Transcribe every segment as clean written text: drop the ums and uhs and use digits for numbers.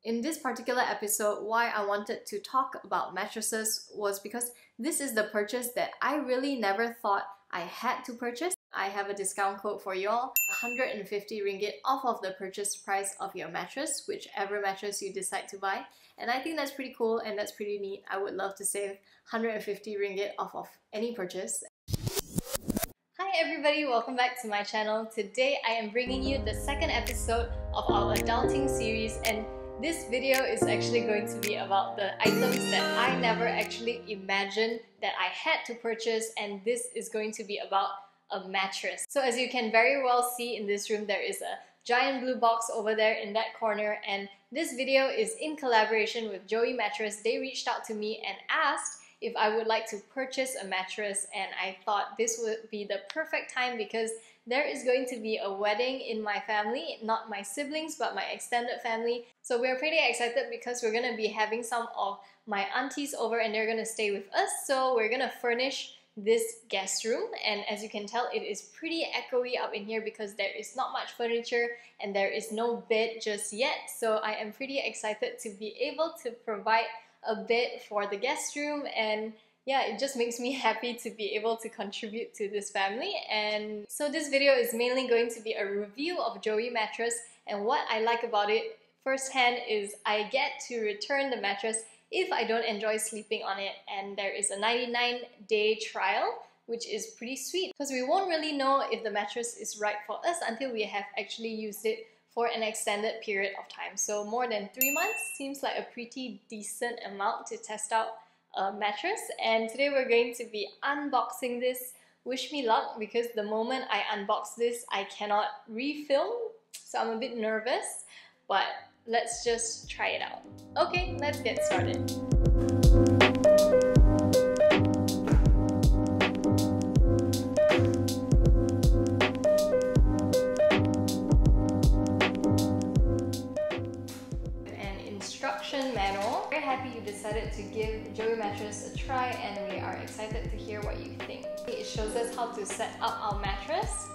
In this particular episode, why I wanted to talk about mattresses was because this is the purchase that I really never thought I had to purchase. I have a discount code for y'all, 150 ringgit off of the purchase price of your mattress, whichever mattress you decide to buy. And I think that's pretty cool and that's pretty neat. I would love to save 150 ringgit off of any purchase. Hi everybody, welcome back to my channel. Today I am bringing you the second episode of our adulting series, and this video is actually going to be about the items that I never actually imagined that I had to purchase, and this is going to be about a mattress. So as you can very well see in this room, there is a giant blue box over there in that corner, and this video is in collaboration with Joey Mattress. They reached out to me and asked if I would like to purchase a mattress, and I thought this would be the perfect time because there is going to be a wedding in my family, not my siblings but my extended family. So we're pretty excited because we're gonna be having some of my aunties over and they're gonna stay with us. So we're gonna furnish this guest room, and as you can tell, it is pretty echoey up in here because there is not much furniture and there is no bed just yet. So I am pretty excited to be able to provide a bed for the guest room, and yeah, it just makes me happy to be able to contribute to this family. And so this video is mainly going to be a review of Joey Mattress, and what I like about it firsthand is I get to return the mattress if I don't enjoy sleeping on it, and there is a 99-day trial, which is pretty sweet because we won't really know if the mattress is right for us until we have actually used it for an extended period of time. So more than 3 months seems like a pretty decent amount to test out a mattress. And today we're going to be unboxing this. Wish me luck because the moment I unbox this, I cannot refilm. So I'm a bit nervous, but let's just try it out. Okay, let's get started. Manual. Very happy you decided to give Joey Mattress a try, and we are excited to hear what you think. It shows us how to set up our mattress.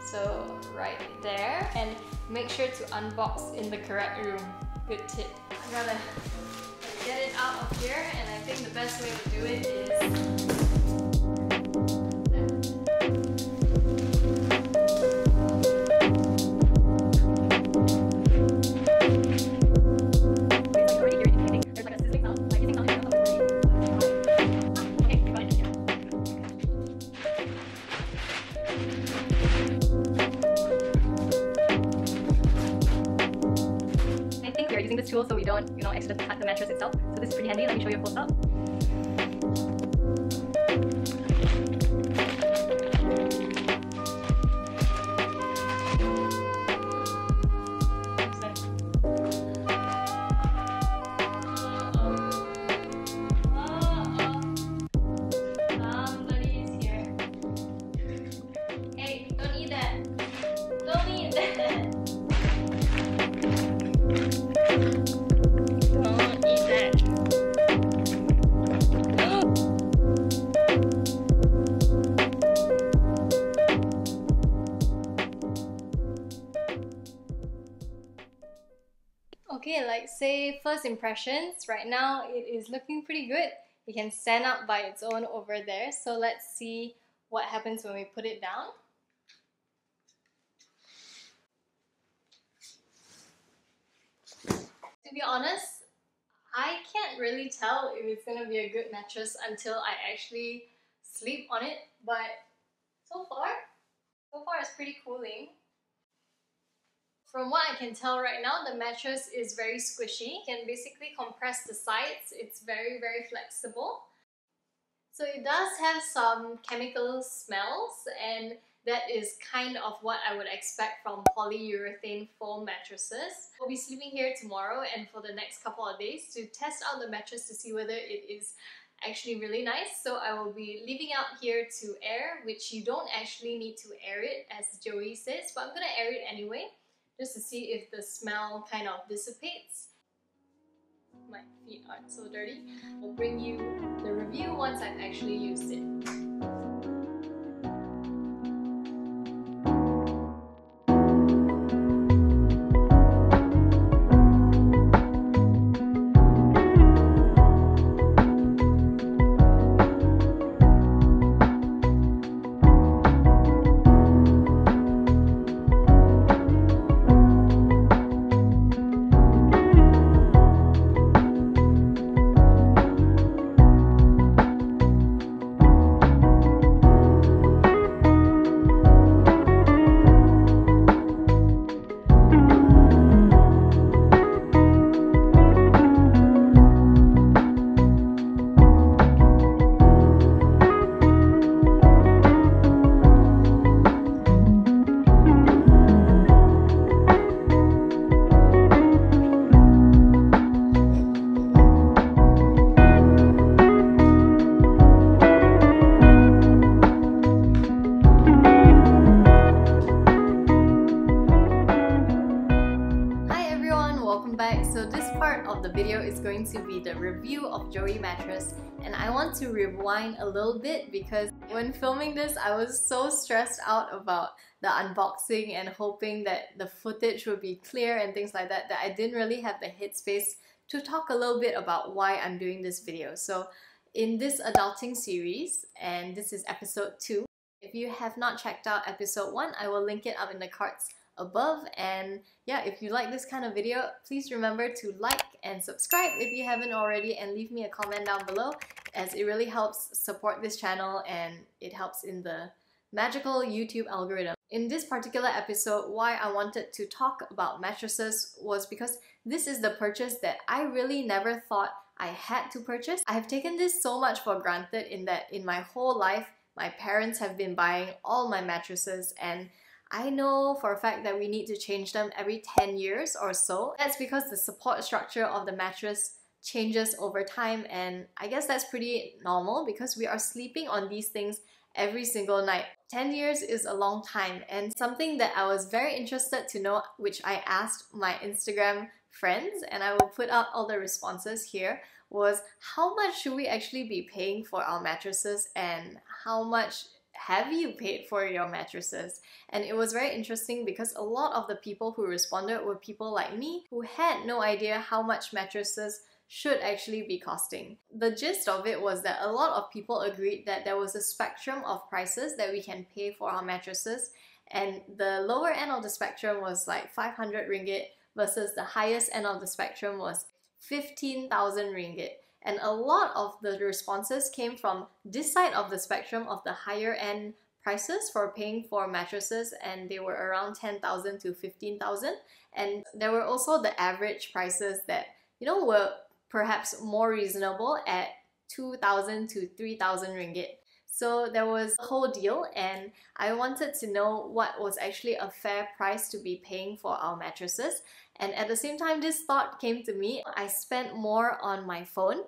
So right there, and make sure to unbox in the correct room. Good tip. I'm gonna get it out of here, and I think the best way to do it is this tool so we don't, accidentally cut the mattress itself. So this is pretty handy. Let me show you a close up. Somebody is here. Hey, don't eat that. Don't eat that. Okay, like say first impressions, right now it is looking pretty good. It can stand up by its own over there. So let's see what happens when we put it down. To be honest, I can't really tell if it's gonna be a good mattress until I actually sleep on it, but so far it's pretty cooling. From what I can tell right now, the mattress is very squishy. You can basically compress the sides. It's very, very flexible. So it does have some chemical smells, and that is kind of what I would expect from polyurethane foam mattresses. I'll be sleeping here tomorrow and for the next couple of days to test out the mattress to see whether it is actually really nice. So I will be leaving out here to air, which you don't actually need to air it as Joey says, but I'm gonna air it anyway, just to see if the smell kind of dissipates. My feet aren't so dirty. I'll bring you the review once I've actually used it. welcome back. So this part of the video is going to be the review of Joey Mattress, and I want to rewind a little bit because when filming this I was so stressed out about the unboxing and hoping that the footage would be clear and things like that I didn't really have the headspace to talk a little bit about why I'm doing this video. So in this adulting series, and this is episode 2, if you have not checked out episode 1, I will link it up in the cards above. And yeah, if you like this kind of video, please remember to like and subscribe if you haven't already, and leave me a comment down below, as it really helps support this channel and it helps in the magical YouTube algorithm. In this particular episode, why I wanted to talk about mattresses was because this is the purchase that I really never thought I had to purchase. I have taken this so much for granted in that in my whole life, my parents have been buying all my mattresses, and I know for a fact that we need to change them every 10 years or so. That's because the support structure of the mattress changes over time, and I guess that's pretty normal because we are sleeping on these things every single night. 10 years is a long time, and something that I was very interested to know, which I asked my Instagram friends, and I will put up all the responses here, was how much should we actually be paying for our mattresses, and how much have you paid for your mattresses? And it was very interesting because a lot of the people who responded were people like me who had no idea how much mattresses should actually be costing. The gist of it was that a lot of people agreed that there was a spectrum of prices that we can pay for our mattresses, and the lower end of the spectrum was like 500 ringgit versus the highest end of the spectrum was 15,000 ringgit. And a lot of the responses came from this side of the spectrum of the higher end prices for paying for mattresses, and they were around 10,000 to 15,000. And there were also the average prices that, you know, were perhaps more reasonable at 2,000 to 3,000 ringgit. So there was a whole deal, and I wanted to know what was actually a fair price to be paying for our mattresses. And at the same time, this thought came to me. I spent more on my phone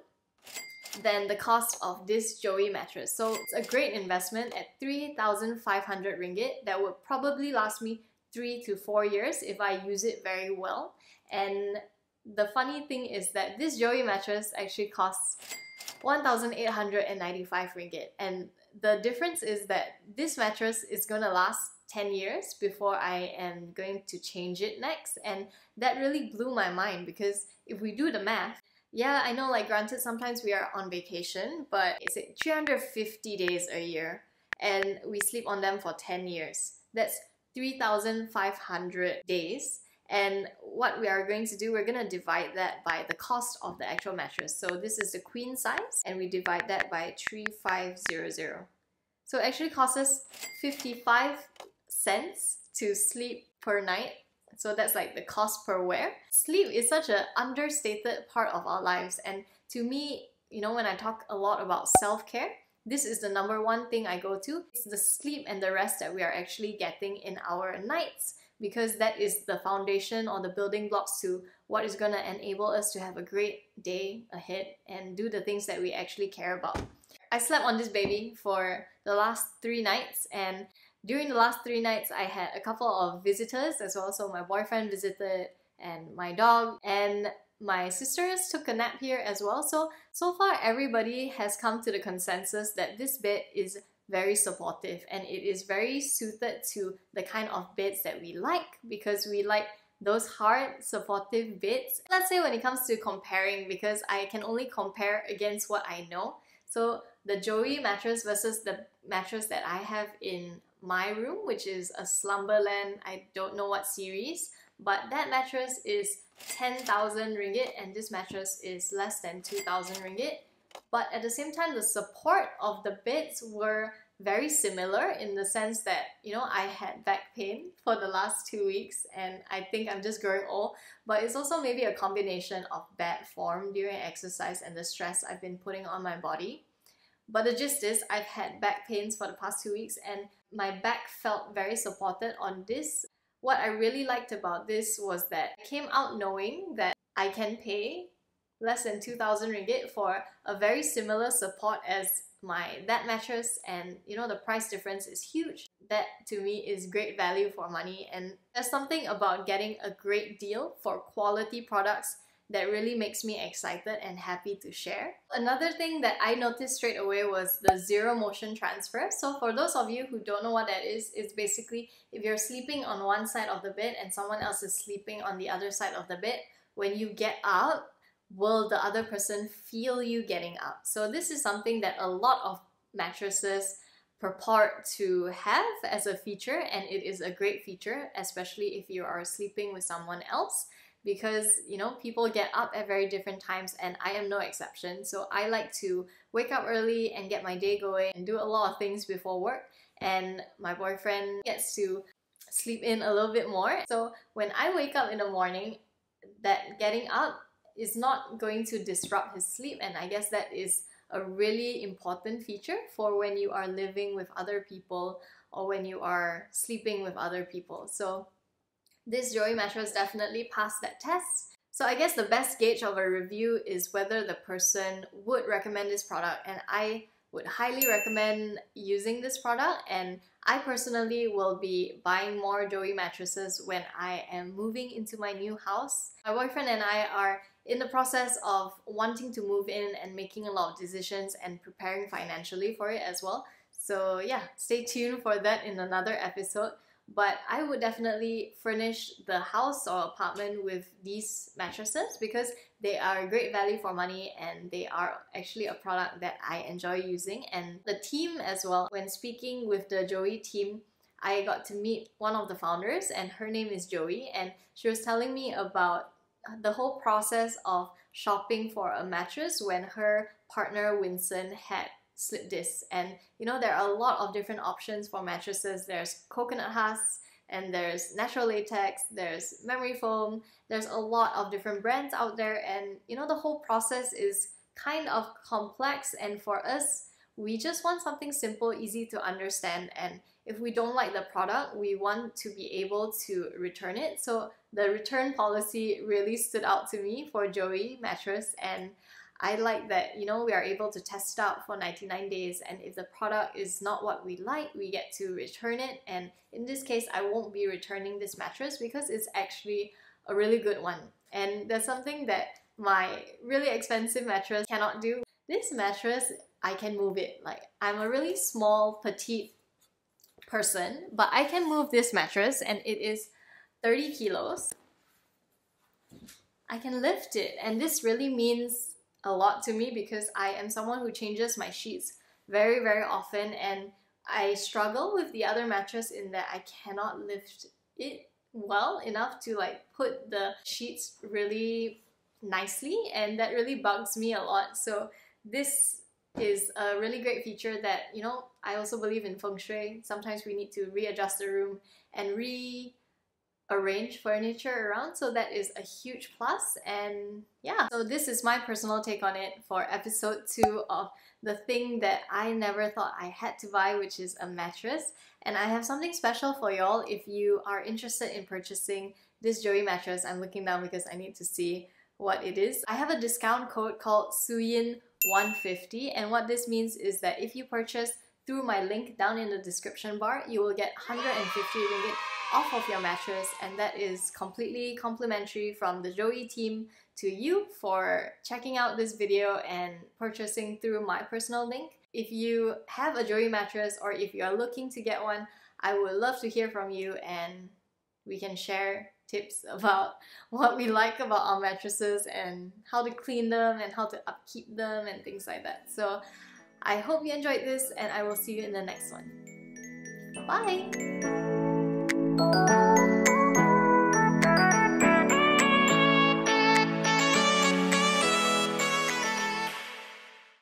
than the cost of this Joey mattress. So it's a great investment at 3,500 ringgit that would probably last me 3 to 4 years if I use it very well. And the funny thing is that this Joey mattress actually costs 1,895 ringgit, and the difference is that this mattress is gonna last 10 years before I am going to change it next. And that really blew my mind, because if we do the math, yeah, I know, like, granted sometimes we are on vacation, but it's 350 days a year and we sleep on them for 10 years. That's 3,500 days. And what we are going to do, we're going to divide that by the cost of the actual mattress. So this is the queen size, and we divide that by 3,500. So it actually costs us 55 cents to sleep per night. So that's like the cost per wear. Sleep is such an understated part of our lives, and to me, you know, when I talk a lot about self-care, this is the number one thing I go to. It's the sleep and the rest that we are actually getting in our nights, because that is the foundation or the building blocks to what is going to enable us to have a great day ahead and do the things that we actually care about. I slept on this baby for the last 3 nights, and during the last 3 nights I had a couple of visitors as well. So my boyfriend visited, and my dog, and my sisters took a nap here as well. So far everybody has come to the consensus that this bed is very supportive, and it is very suited to the kind of beds that we like, because we like those hard supportive beds. Let's say when it comes to comparing, because I can only compare against what I know. So the Joey mattress versus the mattress that I have in my room, which is a Slumberland, I don't know what series, but that mattress is 10,000 ringgit and this mattress is less than 2,000 ringgit. But at the same time, the support of the beds were very similar, in the sense that, you know, I had back pain for the last 2 weeks, and I think I'm just growing old, but it's also maybe a combination of bad form during exercise and the stress I've been putting on my body. But the gist is, I've had back pains for the past 2 weeks, and my back felt very supported on this. What I really liked about this was that I came out knowing that I can pay less than 2,000 ringgit for a very similar support as that mattress, and you know, the price difference is huge. that to me is great value for money, and there's something about getting a great deal for quality products that really makes me excited and happy to share. Another thing that I noticed straight away was the zero motion transfer. So for those of you who don't know what that is, it's basically if you're sleeping on one side of the bed and someone else is sleeping on the other side of the bed, when you get up, will the other person feel you getting up? So this is something that a lot of mattresses purport to have as a feature, and it is a great feature, especially if you are sleeping with someone else, because you know, people get up at very different times and I am no exception. So I like to wake up early and get my day going and do a lot of things before work, and my boyfriend gets to sleep in a little bit more. So when I wake up in the morning, that getting up is not going to disrupt his sleep, and I guess that is a really important feature for when you are living with other people or when you are sleeping with other people. So this Joey mattress definitely passed that test. So I guess the best gauge of a review is whether the person would recommend this product, and I would highly recommend using this product, and I personally will be buying more Joey mattresses when I am moving into my new house. My boyfriend and I are in the process of wanting to move in and making a lot of decisions and preparing financially for it as well. So yeah, stay tuned for that in another episode. But I would definitely furnish the house or apartment with these mattresses because they are great value for money, and they are actually a product that I enjoy using. And the team as well, when speaking with the Joey team, I got to meet one of the founders, and her name is Joey, and she was telling me about the whole process of shopping for a mattress when her partner Winston had slip disc. And you know, there are a lot of different options for mattresses. There's coconut husks, and there's natural latex, there's memory foam, there's a lot of different brands out there, and you know, the whole process is kind of complex, and for us, we just want something simple, easy to understand, and if we don't like the product, we want to be able to return it. So the return policy really stood out to me for Joey mattress, and I like that, you know, we are able to test it out for 99 days, and if the product is not what we like, we get to return it. And in this case, I won't be returning this mattress because it's actually a really good one. And there's something that my really expensive mattress cannot do. This mattress, I can move it. Like, I'm a really small, petite person, but I can move this mattress, and it is 30 kilos. I can lift it, and this really means a lot to me because I am someone who changes my sheets very, very often, and I struggle with the other mattress in that I cannot lift it well enough to like put the sheets really nicely, and that really bugs me a lot. So this is a really great feature that, you know, I also believe in feng shui. Sometimes we need to readjust the room and arrange furniture around, so that is a huge plus. And yeah, so this is my personal take on it for episode 2 of the thing that I never thought I had to buy, which is a mattress. And I have something special for y'all if you are interested in purchasing this Joey mattress. I'm looking down because I need to see what it is. I have a discount code called Suyin150, and what this means is that if you purchase through my link down in the description bar, you will get 150 ringgit off of your mattress, and that is completely complimentary from the Joey team to you for checking out this video and purchasing through my personal link. If you have a Joey mattress or if you are looking to get one, I would love to hear from you, and we can share tips about what we like about our mattresses and how to clean them and how to upkeep them and things like that. So I hope you enjoyed this, and I will see you in the next one. Bye!